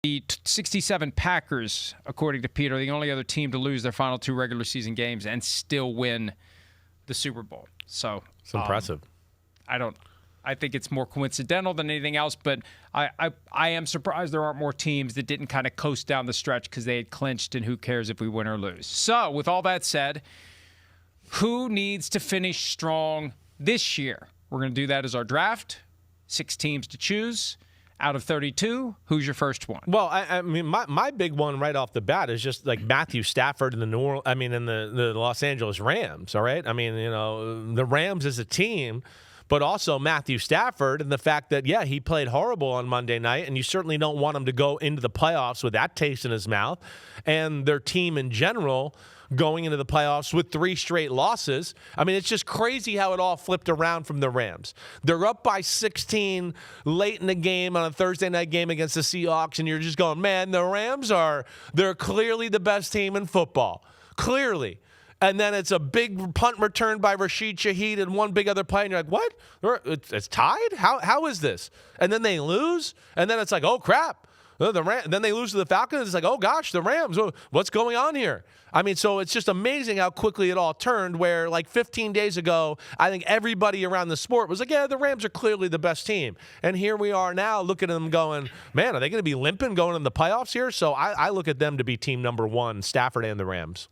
The 67 Packers, according to Peter, are the only other team to lose their final 2 regular season games and still win the Super Bowl. So it's impressive. I think it's more coincidental than anything else, but I am surprised there aren't more teams that didn't kind of coast down the stretch because they had clinched, and who cares if we win or lose. So, with all that said, who needs to finish strong this year? We're going to do that as our draft. 6 teams to choose. Out of 32, who's your first one? Well, I mean, my big one right off the bat is just like Matthew Stafford in the Los Angeles Rams. All right, I mean, the Rams as a team, but also Matthew Stafford and the fact that he played horrible on Monday night, and you certainly don't want him to go into the playoffs with that taste in his mouth, and their team in general going into the playoffs with 3 straight losses. I mean, it's just crazy how it all flipped around from the Rams. They're up by 16 late in the game on a Thursday night game against the Seahawks, and you're just going, man, the Rams they're clearly the best team in football. Clearly. And then it's a big punt return by Rashid Shaheed and one big other play, and you're like, what? It's tied? How is this? And then they lose, and then it's like, oh, crap. Then they lose to the Falcons. It's like, oh, gosh, the Rams. What's going on here? I mean, so it's just amazing how quickly it all turned, where like 15 days ago, I think everybody around the sport was like, yeah, the Rams are clearly the best team. And here we are now looking at them going, man, are they going to be limping going in the playoffs here? So I look at them to be team number 1, Stafford and the Rams.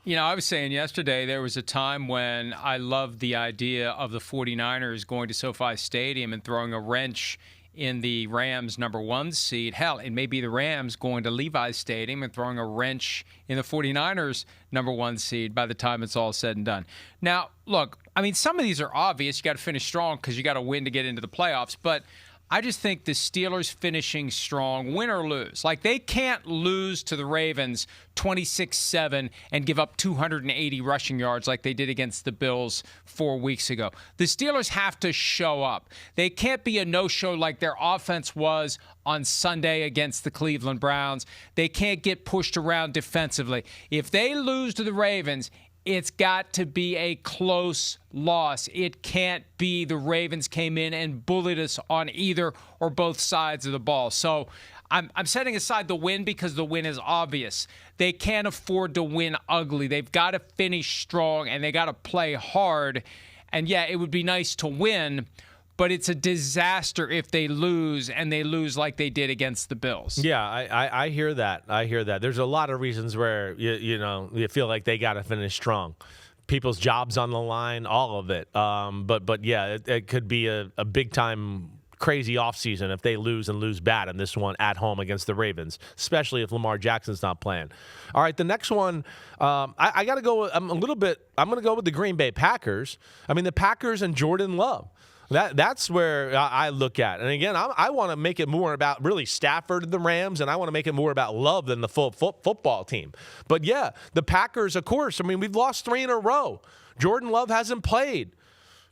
I was saying yesterday there was a time when I loved the idea of the 49ers going to SoFi Stadium and throwing a wrench in the Rams' number 1 seed. Hell, it may be the Rams going to Levi's Stadium and throwing a wrench in the 49ers' number 1 seed by the time it's all said and done. Now, look, I mean, some of these are obvious. You got to finish strong because you got to win to get into the playoffs, but I just think the Steelers finishing strong, win or lose. Like, they can't lose to the Ravens 26-7 and give up 280 rushing yards like they did against the Bills 4 weeks ago. The Steelers have to show up. They can't be a no-show like their offense was on Sunday against the Cleveland Browns. They can't get pushed around defensively. If they lose to the Ravens, it's got to be a close loss. It can't be the Ravens came in and bullied us on either or both sides of the ball. So I'm setting aside the win because the win is obvious. They can't afford to win ugly. They've got to finish strong, and they got to play hard. And, it would be nice to win, but it's a disaster if they lose, and they lose like they did against the Bills. Yeah, I hear that. I hear that. There's a lot of reasons where you feel like they got to finish strong. People's jobs on the line, all of it. But it could be a big time crazy offseason if they lose and lose bad in this one at home against the Ravens, especially if Lamar Jackson's not playing. All right, the next one, I got to go. I'm going to go with the Green Bay Packers. I mean, the Packers and Jordan Love. That's where I look at. And again, I want to make it more about really Stafford and the Rams, and I want to make it more about Love than the full football team. But the Packers, of course. I mean, we've lost 3 in a row. Jordan Love hasn't played.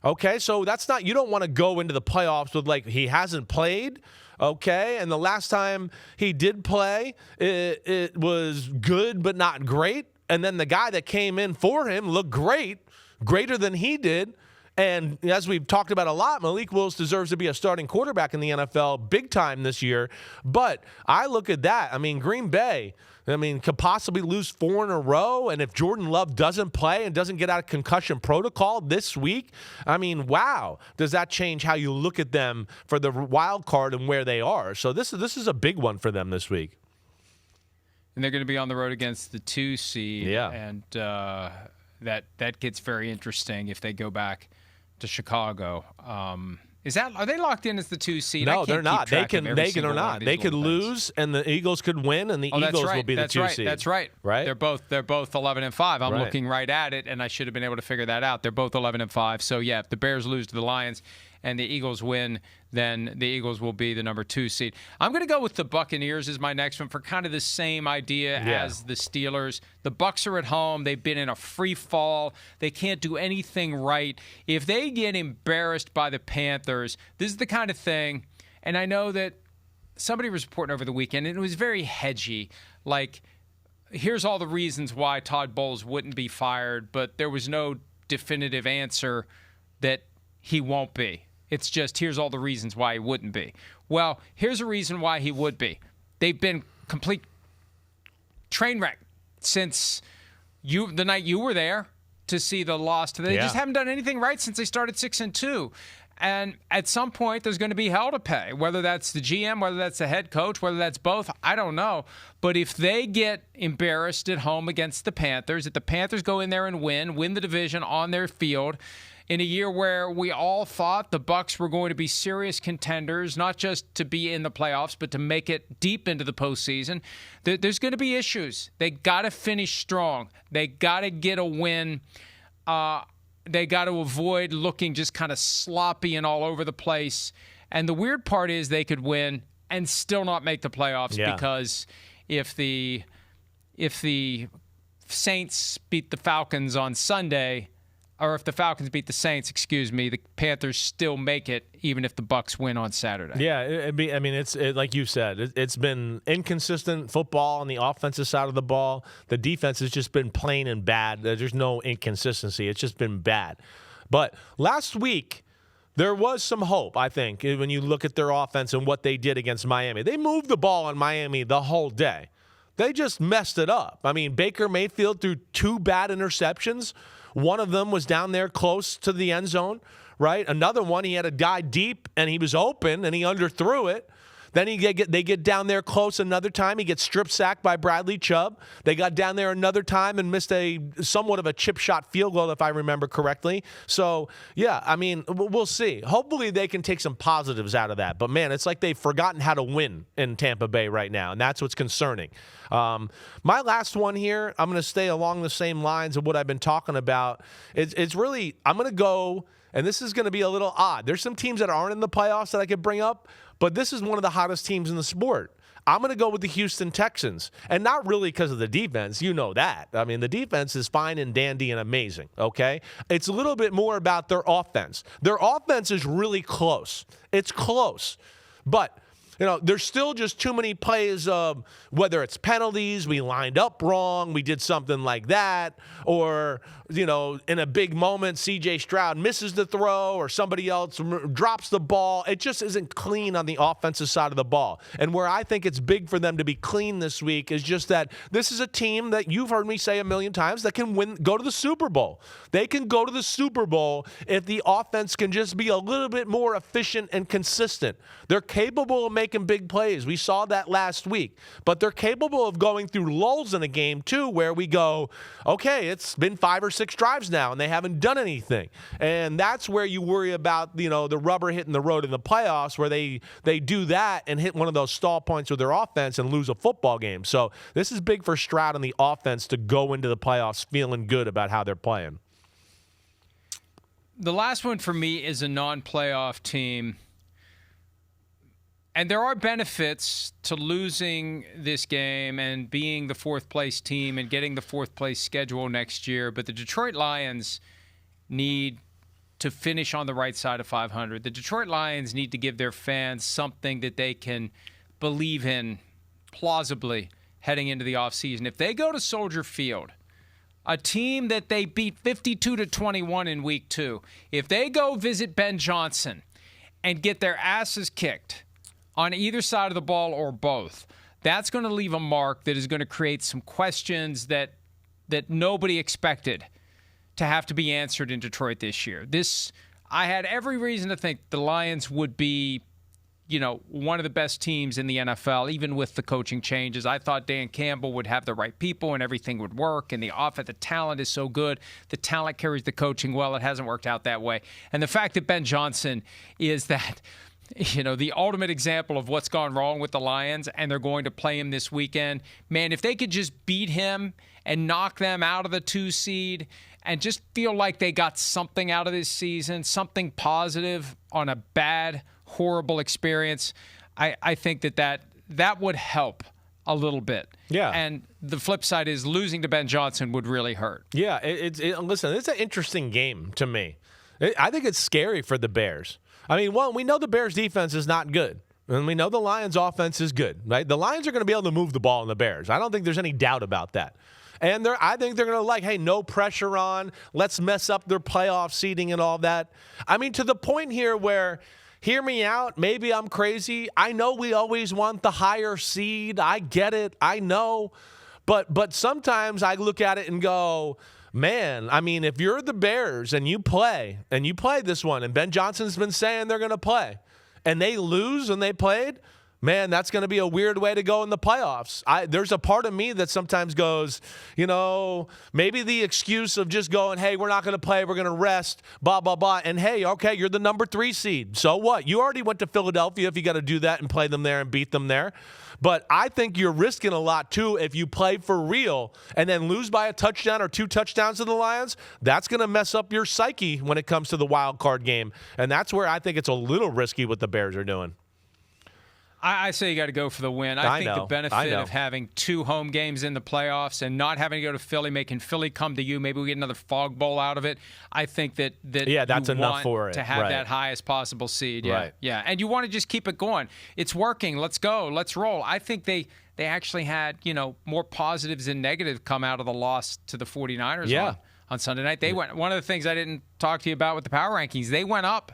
Okay, so that's not, you don't want to go into the playoffs with like he hasn't played. Okay, and the last time he did play, it was good but not great. And then the guy that came in for him looked greater than he did. And as we've talked about a lot, Malik Willis deserves to be a starting quarterback in the NFL big time this year. But I look at that. I mean, Green Bay, could possibly lose 4 in a row. And if Jordan Love doesn't play and doesn't get out of concussion protocol this week, wow, does that change how you look at them for the wild card and where they are? So this is a big one for them this week. And they're going to be on the road against the 2 seed. Yeah. And that gets very interesting if they go back to Chicago. Are they locked in as the 2 seed? No, they're not. They or not. They could lose, and the Eagles could win, and the Eagles will be the 2 seed. That's right. Right. They're both 11-5. I'm looking right at it, and I should have been able to figure that out. They're both 11-5. So if the Bears lose to the Lions and the Eagles win, then the Eagles will be the number 2 seed. I'm going to go with the Buccaneers as my next one for kind of the same idea as the Steelers. The Bucs are at home. They've been in a free fall. They can't do anything right. If they get embarrassed by the Panthers, this is the kind of thing, and I know that somebody was reporting over the weekend, and it was very hedgy, like, here's all the reasons why Todd Bowles wouldn't be fired, but there was no definitive answer that he won't be. It's just, here's all the reasons why he wouldn't be. Well, here's a reason why he would be. they've been complete train wreck since the night you were there to see the loss. They just haven't done anything right since they started 6-2. And at some point, there's going to be hell to pay, whether that's the GM, whether that's the head coach, whether that's both. I don't know. But if they get embarrassed at home against the Panthers, if the Panthers go in there and win the division on their field, in a year where we all thought the Bucs were going to be serious contenders, not just to be in the playoffs, but to make it deep into the postseason, there's going to be issues. They got to finish strong. They got to get a win. They got to avoid looking just kind of sloppy and all over the place. And the weird part is they could win and still not make the playoffs because if the Saints beat the Falcons on Sunday, or if the Falcons beat the Saints, the Panthers still make it, even if the Bucs win on Saturday. Yeah, it's like you said, it's been inconsistent football on the offensive side of the ball. The defense has just been plain and bad. There's no inconsistency. It's just been bad. But last week, there was some hope, I think, when you look at their offense and what they did against Miami. They moved the ball on Miami the whole day. They just messed it up. I mean, Baker Mayfield threw 2 bad interceptions. One of them was down there close to the end zone, right? Another one, he had a guy deep, and he was open, and he underthrew it. Then they get down there close another time. He gets strip sacked by Bradley Chubb. They got down there another time and missed somewhat of a chip shot field goal, if I remember correctly. So, yeah, I mean, we'll see. Hopefully they can take some positives out of that. But, man, it's like they've forgotten how to win in Tampa Bay right now, and that's what's concerning. My last one here, I'm going to stay along the same lines of what I've been talking about. It's really, I'm going to go, and this is going to be a little odd. There's some teams that aren't in the playoffs that I could bring up, but this is one of the hottest teams in the sport. I'm going to go with the Houston Texans, and not really because of the defense. You know that. I mean, the defense is fine and dandy and amazing, okay? It's a little bit more about their offense. Their offense is really close. It's close, but there's still just too many plays of whether it's penalties, we lined up wrong, we did something like that, or, in a big moment, C.J. Stroud misses the throw or somebody else drops the ball. It just isn't clean on the offensive side of the ball. And where I think it's big for them to be clean this week is just that this is a team that you've heard me say a million times that can go to the Super Bowl. They can go to the Super Bowl if the offense can just be a little bit more efficient and consistent. They're capable of making big plays. We saw that last week. But they're capable of going through lulls in a game, too, where we go, okay, it's been 5 or 6 drives now, and they haven't done anything. And that's where you worry about, the rubber hitting the road in the playoffs, where they do that and hit one of those stall points with their offense and lose a football game. So this is big for Stroud and the offense to go into the playoffs feeling good about how they're playing. The last one for me is a non-playoff team. And there are benefits to losing this game and being the 4th-place team and getting the 4th-place schedule next year. But the Detroit Lions need to finish on the right side of 500. The Detroit Lions need to give their fans something that they can believe in plausibly heading into the offseason. If they go to Soldier Field, a team that they beat 52-21 in Week 2, if they go visit Ben Johnson and get their asses kicked on either side of the ball or both, that's going to leave a mark that is going to create some questions that nobody expected to have to be answered in Detroit this year. I had every reason to think the Lions would be, one of the best teams in the NFL, even with the coaching changes. I thought Dan Campbell would have the right people and everything would work, and the talent is so good. The talent carries the coaching well. It hasn't worked out that way. And the fact that Ben Johnson is that the ultimate example of what's gone wrong with the Lions, and they're going to play him this weekend. Man, if they could just beat him and knock them out of the 2 seed and just feel like they got something out of this season, something positive on a bad, horrible experience, I think that would help a little bit. Yeah. And the flip side is losing to Ben Johnson would really hurt. Yeah, listen, it's an interesting game to me. I think it's scary for the Bears. I mean, we know the Bears' defense is not good, and we know the Lions' offense is good, right? The Lions are going to be able to move the ball in the Bears. I don't think there's any doubt about that. And I think they're going to no pressure on, let's mess up their playoff seeding and all that. I mean, to the point here where hear me out. Maybe I'm crazy. I know we always want the higher seed. I get it. I know. But sometimes I look at it and go, man, I mean, if you're the Bears and you play this one, and Ben Johnson's been saying they're going to play, and they lose and they played, man, that's going to be a weird way to go in the playoffs. There's a part of me that sometimes goes, maybe the excuse of just going, hey, we're not going to play, we're going to rest, blah, blah, blah. And, hey, okay, you're the number 3 seed. So what? You already went to Philadelphia if you got to do that and play them there and beat them there. But I think you're risking a lot, too, if you play for real and then lose by a touchdown or 2 touchdowns to the Lions. That's going to mess up your psyche when it comes to the wild card game. And that's where I think it's a little risky what the Bears are doing. I say you got to go for the win. I think the benefit of having 2 home games in the playoffs and not having to go to Philly, making Philly come to you, maybe we get another fog bowl out of it. I think that that's you enough want for it. To have that highest possible seed. Yeah, right. Yeah, and you want to just keep it going. It's working. Let's go. Let's roll. I think they actually had more positives than negatives come out of the loss to the 49ers on Sunday night. They went. One of the things I didn't talk to you about with the power rankings, they went up.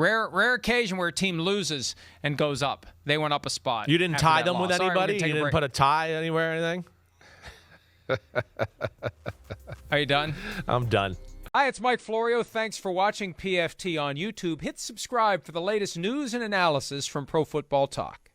Rare occasion where a team loses and goes up. They went up a spot. You didn't tie them with anybody? You didn't put a tie anywhere or anything? Are you done? I'm done. Hi, it's Mike Florio. Thanks for watching PFT on YouTube. Hit subscribe for the latest news and analysis from Pro Football Talk.